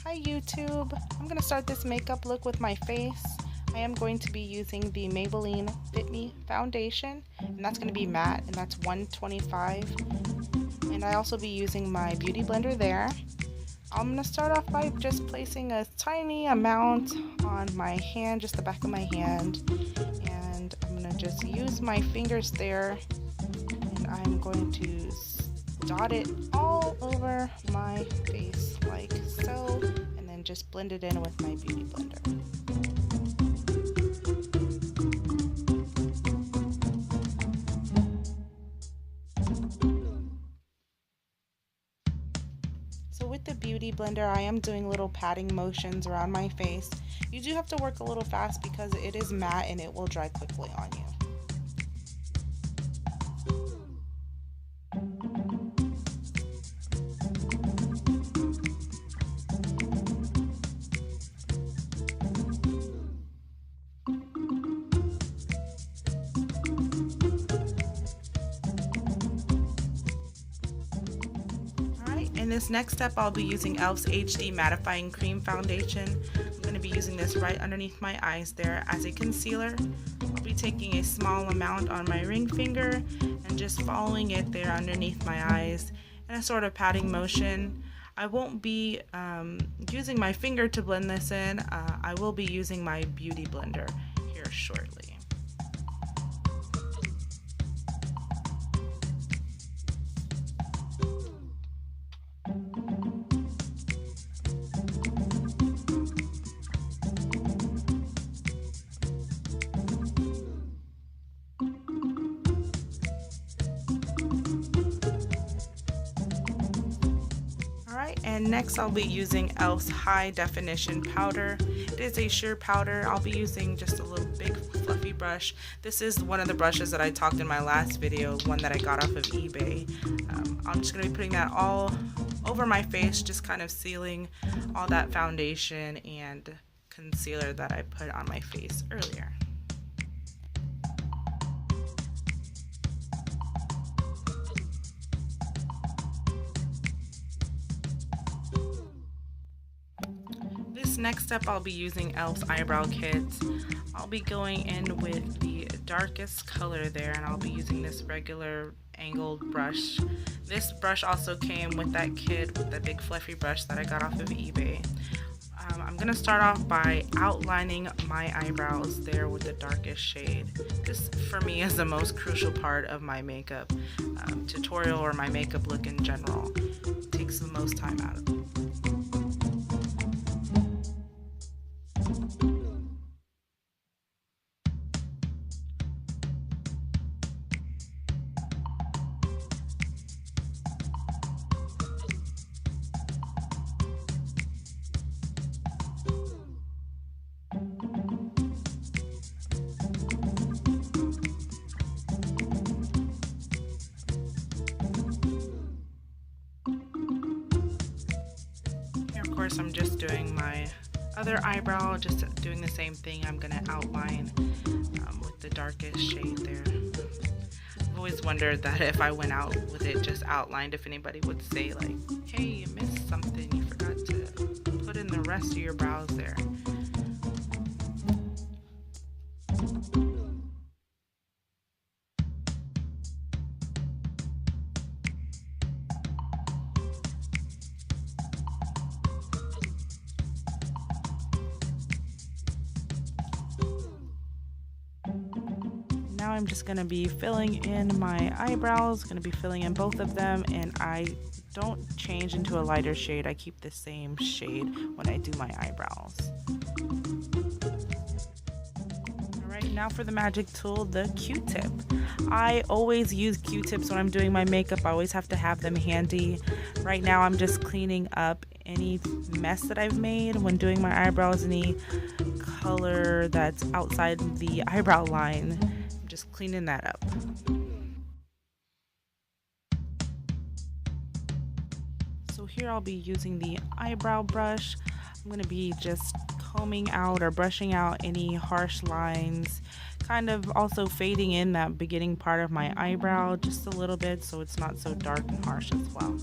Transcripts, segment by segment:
Hi YouTube! I'm going to start this makeup look with my face. I am going to be using the Maybelline Fit Me foundation, and that's going to be matte, and that's 125. And I also be using my beauty blender there. I'm going to start off by just placing a tiny amount on my hand, just the back of my hand, and I'm going to just use my fingers there, and I'm going to dot it all over my face like so, and then just blend it in with my beauty blender. So with the beauty blender, I am doing little patting motions around my face. You do have to work a little fast because it is matte and it will dry quickly on you. In this next step, I'll be using e.l.f.'s HD Mattifying Cream Foundation. I'm going to be using this right underneath my eyes there as a concealer. I'll be taking a small amount on my ring finger and just following it there underneath my eyes in a sort of patting motion. I won't be using my finger to blend this in. I will be using my beauty blender here shortly. And next I'll be using e.l.f.'s High Definition Powder. It is a sheer powder. I'll be using just a little big fluffy brush. This is one of the brushes that I talked in my last video, one that I got off of eBay. I'm just going to be putting that all over my face, just kind of sealing all that foundation and concealer that I put on my face earlier. Next step, I'll be using e.l.f.'s eyebrow kits. I'll be going in with the darkest color there, and I'll be using this regular angled brush. This brush also came with that kit with the big fluffy brush that I got off of eBay. I'm going to start off by outlining my eyebrows there with the darkest shade. This for me is the most crucial part of my makeup tutorial or my makeup look in general. It takes the most time out of it. I'm just doing my other eyebrow, just doing the same thing. I'm going to outline with the darkest shade there. I've always wondered that if I went out with it just outlined, if anybody would say like, hey, you missed something, you forgot to put in the rest of your brows there. Now I'm just going to be filling in my eyebrows, going to be filling in both of them, and I don't change into a lighter shade. I keep the same shade when I do my eyebrows. Alright, now for the magic tool, the Q-tip. I always use Q-tips when I'm doing my makeup. I always have to have them handy. Right now I'm just cleaning up any mess that I've made when doing my eyebrows, any color that's outside the eyebrow line. Just cleaning that up. So here I'll be using the eyebrow brush. I'm going to be just combing out or brushing out any harsh lines, kind of also fading in that beginning part of my eyebrow just a little bit so it's not so dark and harsh as well.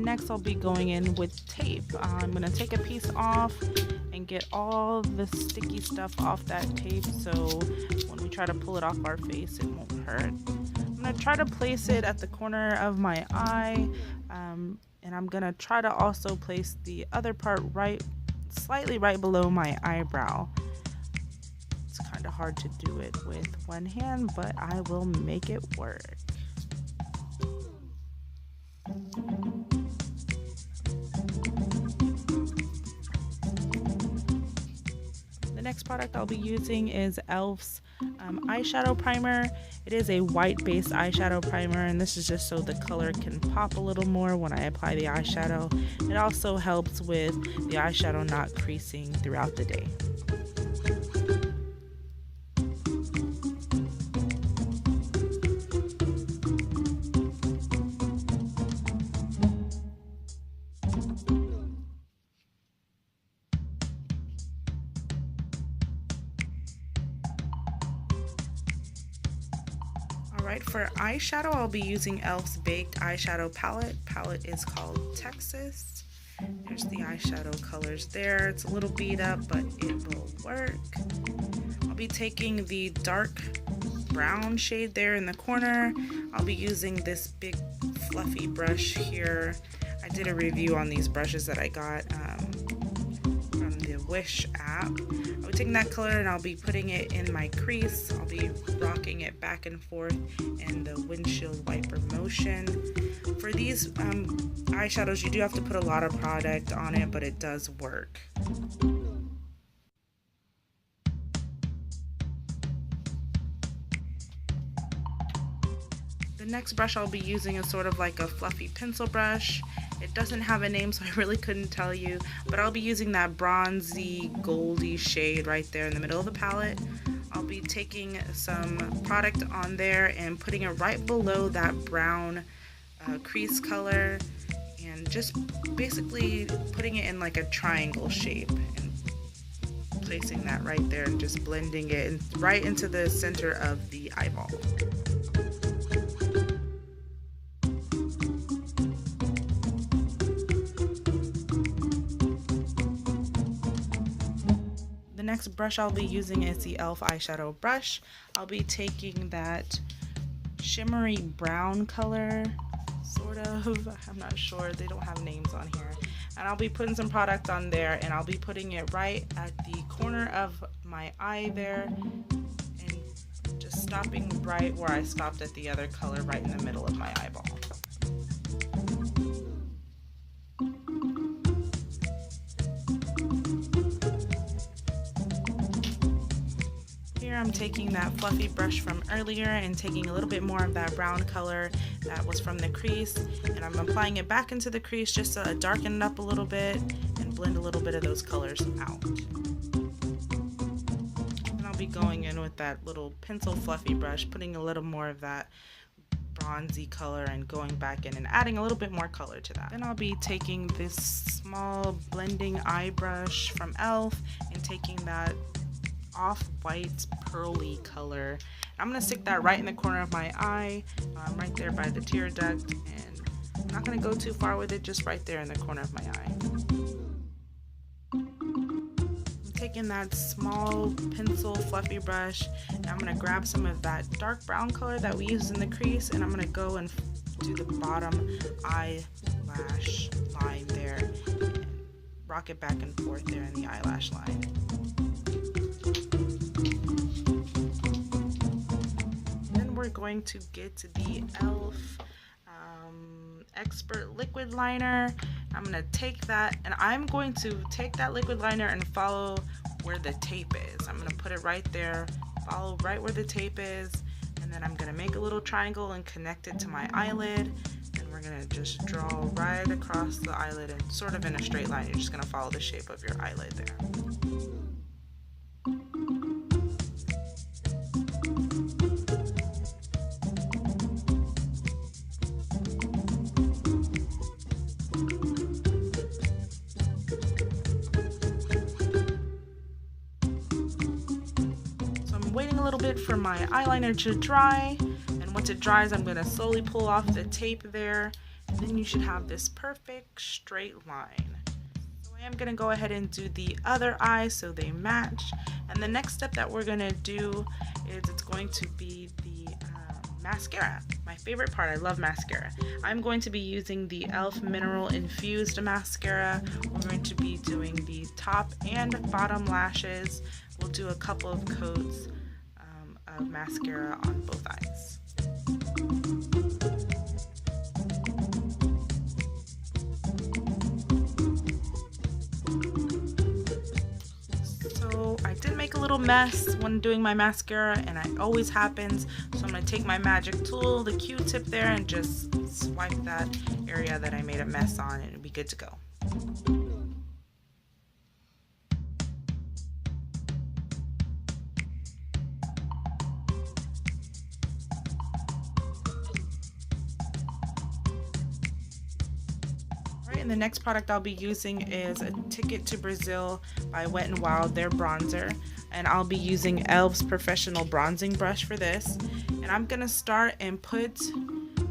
next I'll be going in with tape. I'm going to take a piece off and get all the sticky stuff off that tape so when we try to pull it off our face it won't hurt. I'm going to try to place it at the corner of my eye, and I'm going to try to also place the other part slightly right below my eyebrow. It's kind of hard to do it with one hand, but I will make it work. The next product I'll be using is e.l.f.'s eyeshadow primer. It is a white based eyeshadow primer, and this is just so the color can pop a little more when I apply the eyeshadow. It also helps with the eyeshadow not creasing throughout the day. Alright, for eyeshadow, I'll be using e.l.f.'s Baked Eyeshadow Palette. Palette is called Texas. There's the eyeshadow colors there. It's a little beat up, but it will work. I'll be taking the dark brown shade there in the corner. I'll be using this big fluffy brush here. I did a review on these brushes that I got from the Wish app. I'll be taking that color and I'll be putting it in my crease. I'll be rocking it back and forth in the windshield wiper motion. For these eyeshadows, you do have to put a lot of product on it, but it does work. The next brush I'll be using is sort of like a fluffy pencil brush. It doesn't have a name, so I really couldn't tell you, but I'll be using that bronzy, goldy shade right there in the middle of the palette. I'll be taking some product on there and putting it right below that brown crease color and just basically putting it in like a triangle shape and placing that right there and just blending it right into the center of the eyeball. The next brush I'll be using is the e.l.f. eyeshadow brush. I'll be taking that shimmery brown color, sort of, I'm not sure, they don't have names on here, and I'll be putting some product on there and I'll be putting it right at the corner of my eye there and just stopping right where I stopped at the other color, right in the middle of my eyeball. I'm taking that fluffy brush from earlier and taking a little bit more of that brown color that was from the crease, and I'm applying it back into the crease just to darken it up a little bit and blend a little bit of those colors out. And I'll be going in with that little pencil fluffy brush, putting a little more of that bronzy color and going back in and adding a little bit more color to that. Then I'll be taking this small blending eye brush from e.l.f. and taking that off-white pearly color. I'm going to stick that right in the corner of my eye, right there by the tear duct, and I'm not going to go too far with it, just right there in the corner of my eye. I'm taking that small pencil fluffy brush and I'm going to grab some of that dark brown color that we used in the crease, and I'm going to go and do the bottom eyelash line there and rock it back and forth there in the eyelash line. We're going to get to the e.l.f. Expert Liquid Liner. I'm going to take that and I'm going to take that liquid liner and follow where the tape is. I'm going to put it right there, follow right where the tape is, and then I'm going to make a little triangle and connect it to my eyelid, and we're going to just draw right across the eyelid and sort of in a straight line. You're just going to follow the shape of your eyelid there. Waiting a little bit for my eyeliner to dry, and once it dries I'm going to slowly pull off the tape there then you should have this perfect straight line. So I am gonna go ahead and do the other eye so they match. And the next step that we're gonna do is it's going to be the mascara. My favorite part, I love mascara. I'm going to be using the e.l.f. Mineral Infused Mascara. We're going to be doing the top and bottom lashes. We'll do a couple of coats of mascara on both eyes. So I did make a little mess when doing my mascara, and it always happens. So I'm going to take my magic tool, the Q-tip there, and just swipe that area that I made a mess on, and it'll be good to go. And the next product I'll be using is a Ticket to Brazil by Wet n Wild, their bronzer. And I'll be using e.l.f.'s Professional Bronzing Brush for this. And I'm going to start and put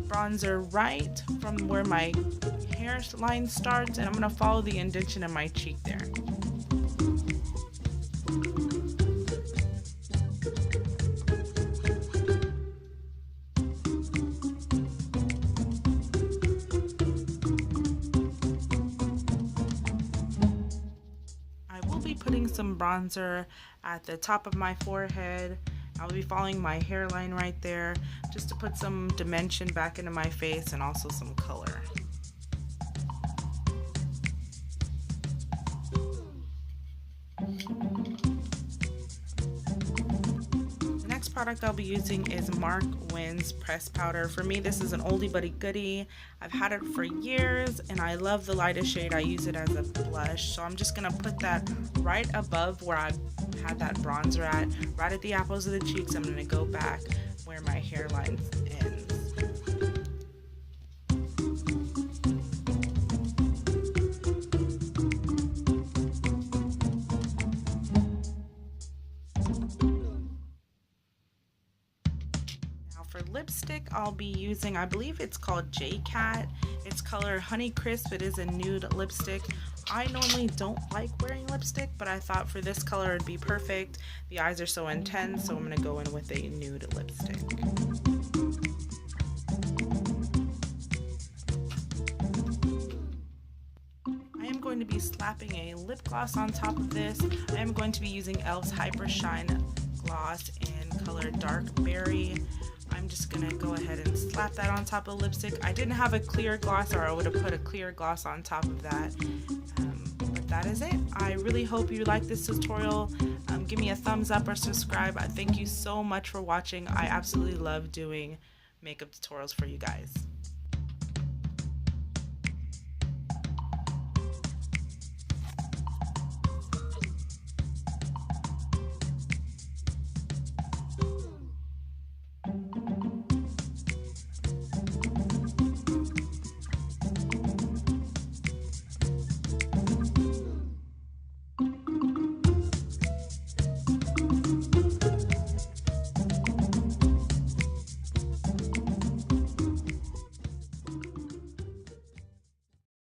bronzer right from where my hairline starts, and I'm going to follow the indentation in my cheek there. Putting some bronzer at the top of my forehead. I'll be following my hairline right there just to put some dimension back into my face and also some color. The next product I'll be using is Mark Wynn's press powder. For me, this is an oldie but a goodie. I've had it for years and I love the lightest shade. I use it as a blush, so I'm just gonna put that right above where I had that bronzer at, right at the apples of the cheeks. I'm gonna go back where my hairline ends. For lipstick, I'll be using, I believe it's called J-Cat. It's color Honey Crisp. It is a nude lipstick. I normally don't like wearing lipstick, but I thought for this color it'd be perfect. The eyes are so intense, so I'm going to go in with a nude lipstick. I am going to be slapping a lip gloss on top of this. I am going to be using e.l.f.'s Hyper Shine Gloss in color Dark Berry. I'm just gonna go ahead and slap that on top of the lipstick. I didn't have a clear gloss, or I would have put a clear gloss on top of that. But that is it. I really hope you like this tutorial. Give me a thumbs up or subscribe. Thank you so much for watching. I absolutely love doing makeup tutorials for you guys.